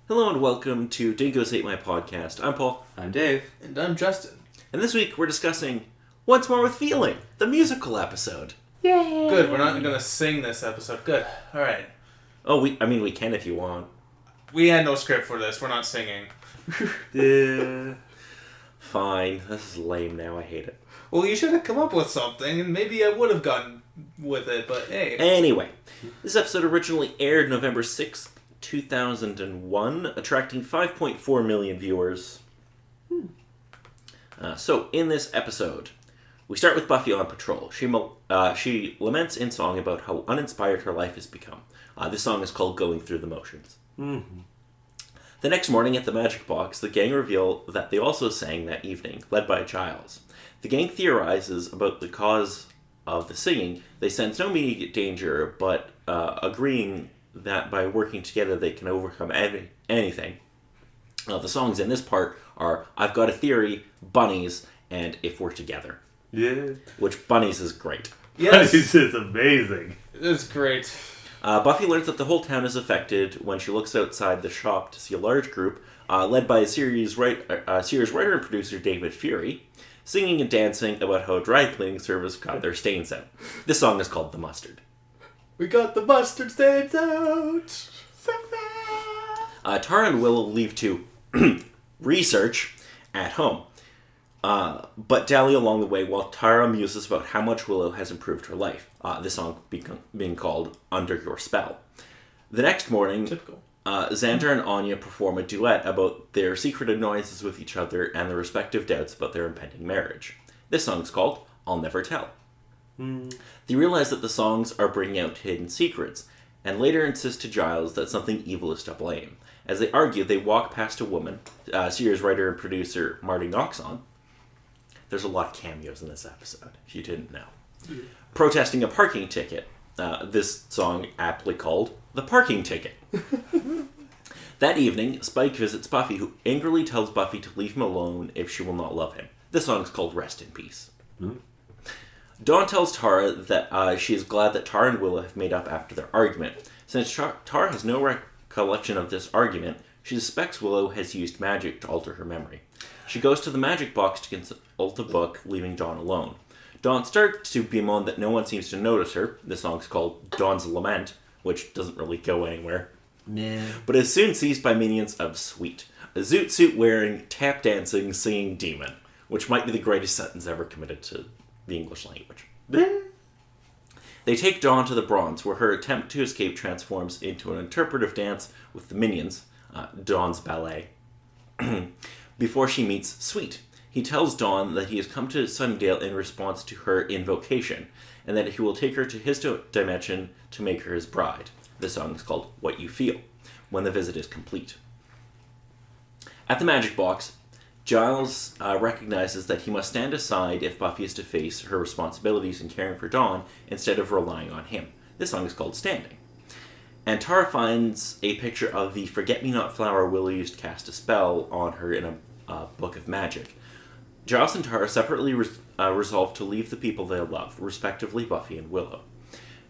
Hello and welcome to Dingoes Ate My Podcast. I'm Paul. I'm Dave. And I'm Justin. And this week we're discussing Once More with Feeling, the musical episode. Yay! Good, we're not going to sing this episode. Good. Alright. Oh, we can if you want. We had no script for this. We're not singing. Fine. This is lame now. I hate it. Well, you should have come up with something, and maybe I would have gone with it, but hey. Anyway, this episode originally aired November 6th, 2001, attracting 5.4 million viewers. So, in this episode, we start with Buffy on patrol. She laments in song about how uninspired her life has become. This song is called Going Through the Motions. Mm-hmm. The next morning at the Magic Box, the gang reveal that they also sang that evening, led by Giles. The gang theorizes about the cause of the singing. They sense no immediate danger, but agreeing that by working together they can overcome anything. The songs in this part are I've Got a Theory, Bunnies, and If We're Together. Yeah. Which Bunnies is great. Yes. Bunnies is amazing. It's great. Buffy learns that the whole town is affected when she looks outside the shop to see a large group, led by a series writer and producer David Fury, singing and dancing about how a dry cleaning service got their stains out. This song is called The Mustard. We got the mustard stains out. Tara and Willow leave to research at home, but dally along the way while Tara muses about how much Willow has improved her life. This song being called Under Your Spell. The next morning, Xander and Anya perform a duet about their secret annoyances with each other and their respective doubts about their impending marriage. This song is called I'll Never Tell. They realize that the songs are bringing out hidden secrets, and later insist to Giles that something evil is to blame. As they argue, they walk past a woman, series writer and producer Marty Noxon. There's a lot of cameos in this episode, if you didn't know. Yeah. Protesting a parking ticket. This song aptly called The Parking Ticket. That evening, Spike visits Buffy, who angrily tells Buffy to leave him alone if she will not love him. This song is called Rest in Peace. Dawn tells Tara that she is glad that Tara and Willow have made up after their argument. Since Tara has no recollection of this argument, she suspects Willow has used magic to alter her memory. She goes to the magic box to consult a book, leaving Dawn alone. Dawn starts to bemoan that no one seems to notice her. This song's called Dawn's Lament, which doesn't really go anywhere. Nah. But is soon seized by minions of Sweet, a zoot suit wearing, tap dancing, singing demon, which might be the greatest sentence ever committed to the English language. They take Dawn to the Bronze, where her attempt to escape transforms into an interpretive dance with the minions, Dawn's ballet, before she meets Sweet. He tells Dawn that he has come to Sunnydale in response to her invocation, and that he will take her to his dimension to make her his bride. This song is called What You Feel, when the visit is complete. At the Magic Box, Giles recognizes that he must stand aside if Buffy is to face her responsibilities in caring for Dawn instead of relying on him. This song is called Standing. And Tara finds a picture of the Forget-Me-Not flower Willow used to cast a spell on her in a book of magic. Giles and Tara separately resolve to leave the people they love, respectively Buffy and Willow.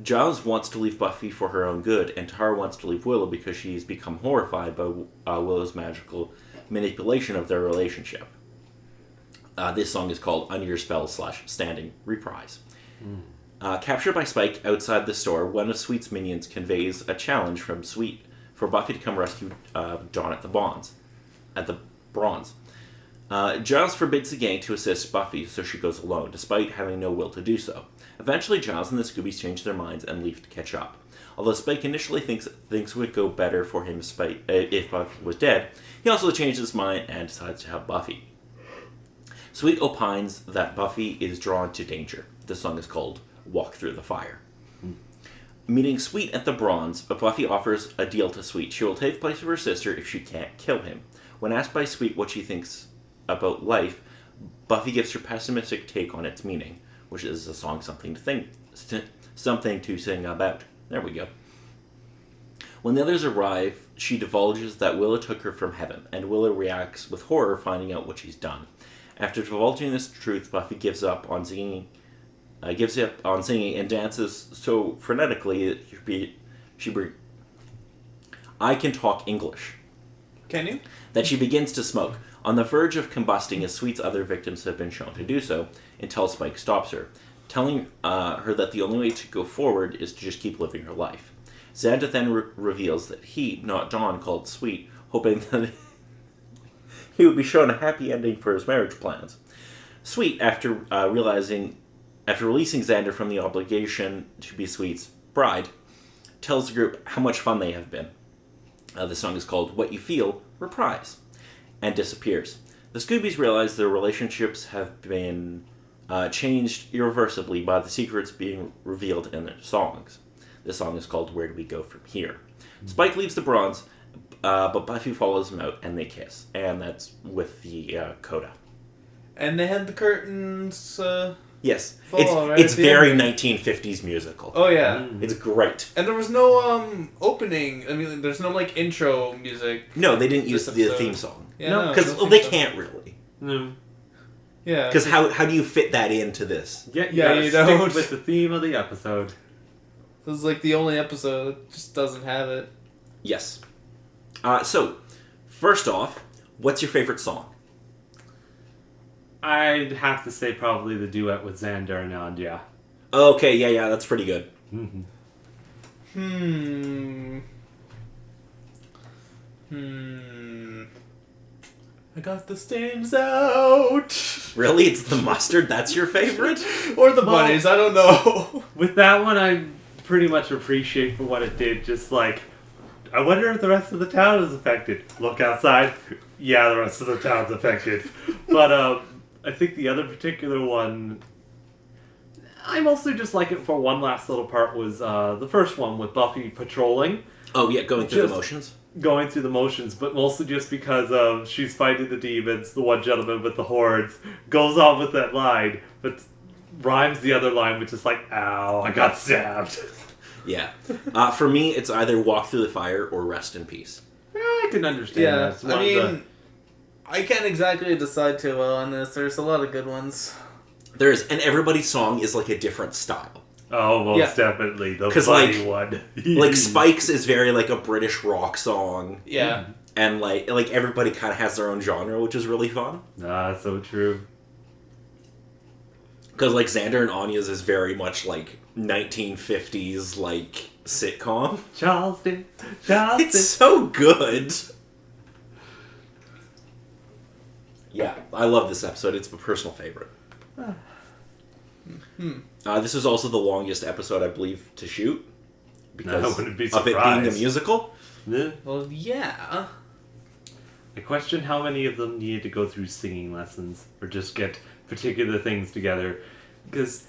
Giles wants to leave Buffy for her own good, and Tara wants to leave Willow because she's become horrified by Willow's magical manipulation of their relationship. This song is called Under Your Spell / Standing Reprise. Captured by Spike outside the store, one of Sweet's minions conveys a challenge from Sweet for Buffy to come rescue Dawn at the Bronze. Giles forbids the gang to assist Buffy, so she goes alone, despite having no will to do so. Eventually, Giles and the Scoobies change their minds and leave to catch up. Although Spike initially thinks things would go better for him if Buffy was dead, he also changes his mind and decides to help Buffy. Sweet opines that Buffy is drawn to danger. This song is called Walk Through the Fire. Meeting Sweet at the Bronze, Buffy offers a deal to Sweet. She will take the place of her sister if she can't kill him. When asked by Sweet what she thinks about life, Buffy gives her pessimistic take on its meaning, which is a song something to sing about. There we go. When the others arrive, she divulges that Willow took her from heaven, and Willow reacts with horror finding out what she's done. After divulging this truth, Buffy gives up on singing and dances so frenetically that I can talk English. Can you? that she begins to smoke, on the verge of combusting as Sweet's other victims have been shown to do so, until Spike stops her, telling her that the only way to go forward is to just keep living her life. Xander then reveals that he, not Dawn, called Sweet, hoping that he would be shown a happy ending for his marriage plans. Sweet, after releasing Xander from the obligation to be Sweet's bride, tells the group how much fun they have been. The song is called What You Feel, Reprise, and disappears. The Scoobies realize their relationships have been changed irreversibly by the secrets being revealed in their songs. The song is called Where Do We Go From Here? Spike leaves the bronze, but Buffy follows him out and they kiss. And that's with the coda. And they had the curtains. Yes. Fall, right It's at the very end. 1950s musical. Oh yeah. It's great. And there was no opening. I mean, there's no like intro music. No, they didn't use This the episode. theme song. Yeah, No, Because no they theme song. can't really. No. Yeah. Because how do you fit that into this? Yeah, Yeah, you you gotta don't. stick with the theme of the episode. This is like the only episode that just doesn't have it. Yes. So, first off, what's your favorite song? I'd have to say probably the duet with Xander and Andrea. Okay, yeah, that's pretty good. I got the stains out. Really? It's the mustard? That's your favorite? Or the Well- bunnies, I don't know. With that one, I pretty much appreciate for what it did. Just like, I wonder if the rest of the town is affected. Look outside. Yeah, the rest of the town's affected. But I think the other particular one, I mostly just like it for one last little part, was the first one with Buffy patrolling. Oh, yeah, going through Just- the motions? Going through the motions, but mostly just because she's fighting the demons, the one gentleman with the hordes, goes on with that line, but rhymes the other line, which is like, ow, I got stabbed. Yeah. For me, it's either Walk Through the Fire or Rest in Peace. I can understand Yeah, that. It's one I of the- mean, I can't exactly decide too well on this. There's a lot of good ones. There is, and everybody's song is like a different style. Oh, most Yeah. definitely. The 'Cause, funny like- one. Like, Spike's is very like a British rock song, Yeah. and like everybody kind of has their own genre, which is really fun. Ah, so true. Because like Xander and Anya's is very much like 1950s like sitcom. Charleston. It's so good. Yeah, I love this episode. It's my personal favorite. This is also the longest episode, I believe, to shoot. Because I wouldn't be of it being a surprised. musical. Yeah. Well, yeah. I question how many of them needed to go through singing lessons or just get particular things together. Because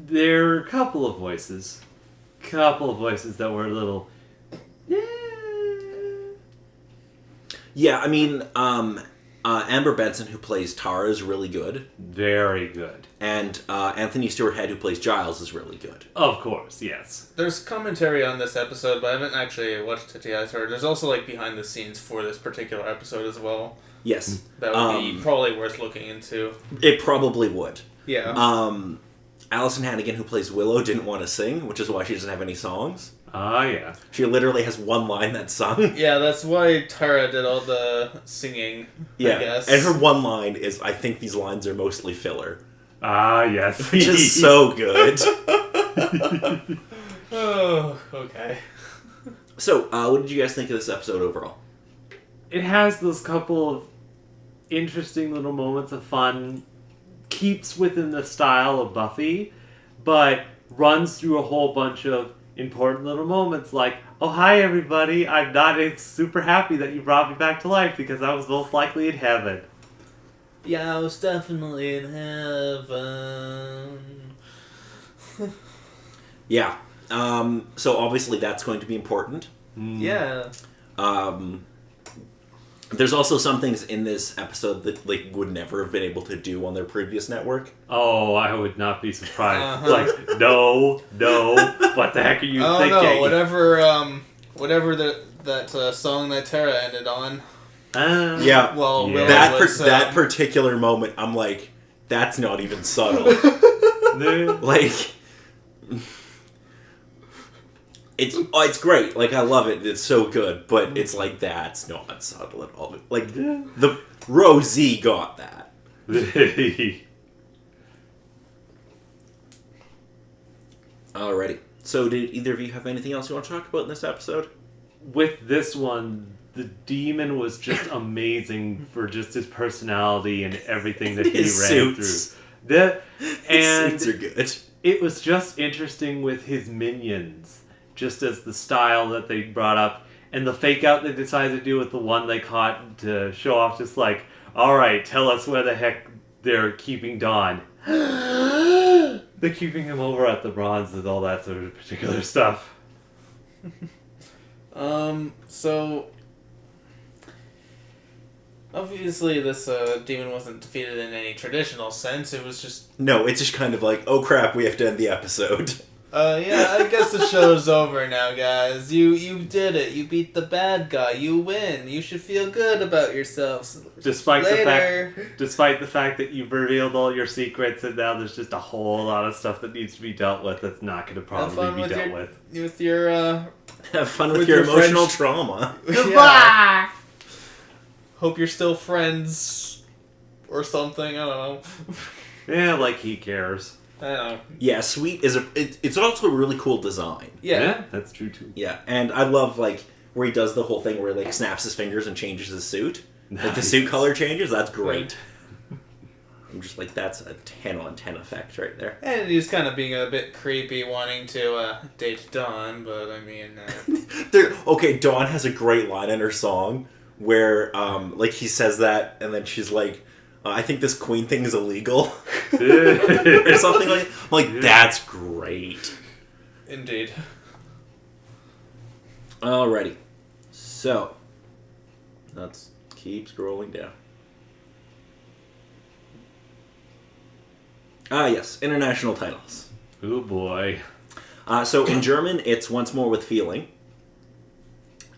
there are a couple of voices that were a little... Yeah, I mean, Amber Benson, who plays Tara, is really good. Very good. And Anthony Stewart Head, who plays Giles, is really good. Of course, yes. There's commentary on this episode, but I haven't actually watched it yet. Or there's also like behind the scenes for this particular episode as well. Yes. That would be probably worth looking into. It probably would. Yeah. Allison Hannigan, who plays Willow, didn't want to sing, which is why she doesn't have any songs. Ah, yeah. She literally has one line that's sung. Yeah, that's why Tara did all the singing, Yeah, I guess. and her one line is, I think these lines are mostly filler. Ah, yes. Which is so good. Oh, okay. So, what did you guys think of this episode overall? It has those couple of interesting little moments of fun, keeps within the style of Buffy, but runs through a whole bunch of important little moments like, oh, hi everybody, I'm not super happy that you brought me back to life because I was most likely in heaven. Yeah, I was definitely in heaven. Yeah. So obviously that's going to be important. Yeah. There's also some things in this episode that like would never have been able to do on their previous network. Oh, I would not be surprised. Uh-huh. Like, no, what the heck are you Oh thinking? no, whatever that song that Tara ended on. Yeah. Well, Yeah. Willow That was, that particular moment, I'm like, that's not even subtle. Like, It's great. Like, I love it. It's so good. But it's like, that's not subtle at all. Like, the Rosie got that. Alrighty. So, did either of you have anything else you want to talk about in this episode? With this one, the demon was just amazing for just his personality and everything that he His ran suits. through. His suits are good. It was just interesting with his minions, just as the style that they brought up, and the fake out they decided to do with the one they caught to show off, just like, alright, tell us where the heck they're keeping Don. They're keeping him over at the bronze and all that sort of particular stuff. So obviously this demon wasn't defeated in any traditional sense. It was just No, it's just kind of like, oh crap, we have to end the episode. yeah, I guess the show's over now, guys. You did it. You beat the bad guy. You win. You should feel good about yourselves. Despite Later. the fact that you've revealed all your secrets and now there's just a whole lot of stuff that needs to be dealt with that's not going to probably be dealt with. With your Have fun with With your your emotional French- trauma. Goodbye. Hope you're still friends or something. I don't know. Yeah, like he cares. I don't know. Yeah, Sweet is it's also a really cool design. Yeah. That's true too. Yeah, and I love, like, where he does the whole thing where he, like, snaps his fingers and changes his suit. Like, the Nice. suit color changes, that's great. I'm just like, that's a 10 on 10 effect right there. And he's kind of being a bit creepy, wanting to date Dawn, but I mean, Okay, Dawn has a great line in her song where, like, he says that, and then she's like, I think this queen thing is illegal. Or something like that. I'm like, that's great. indeed. Alrighty. So, let's keep scrolling down. Ah, yes, international titles. Oh boy. So in German, it's Once More with Feeling.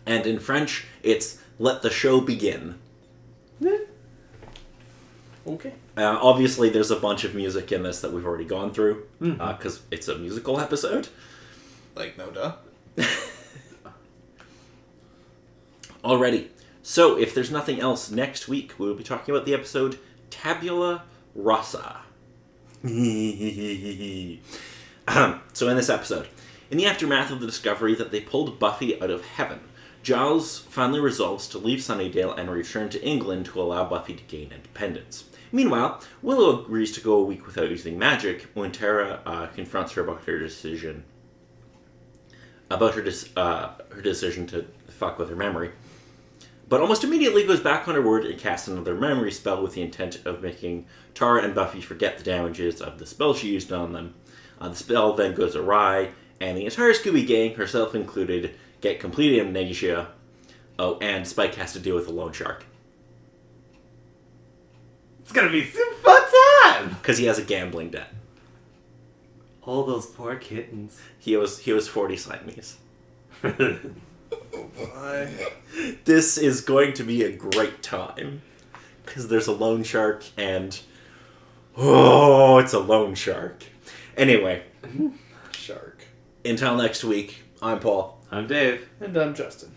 And in French, it's Let the Show Begin. Okay. Obviously, there's a bunch of music in this that we've already gone through, because it's a musical episode. Like, no duh. Alrighty. So, if there's nothing else, next week we will be talking about the episode Tabula Rasa. So in this episode, in the aftermath of the discovery that they pulled Buffy out of heaven, Giles finally resolves to leave Sunnydale and return to England to allow Buffy to gain independence. Meanwhile, Willow agrees to go a week without using magic when Tara confronts her about her decision to fuck with her memory. But almost immediately goes back on her word and casts another memory spell with the intent of making Tara and Buffy forget the damages of the spell she used on them. The spell then goes awry, and the entire Scooby Gang, herself included, get complete amnesia. Oh, and Spike has to deal with a loan shark. It's gonna be super fun time! Because he has a gambling debt. All those poor kittens. He owes 40 Siamese. Bye. This is going to be a great time. Because there's a loan shark and... Oh, it's a loan shark. Anyway. Shark. Until next week, I'm Paul. I'm Dave. And I'm Justin.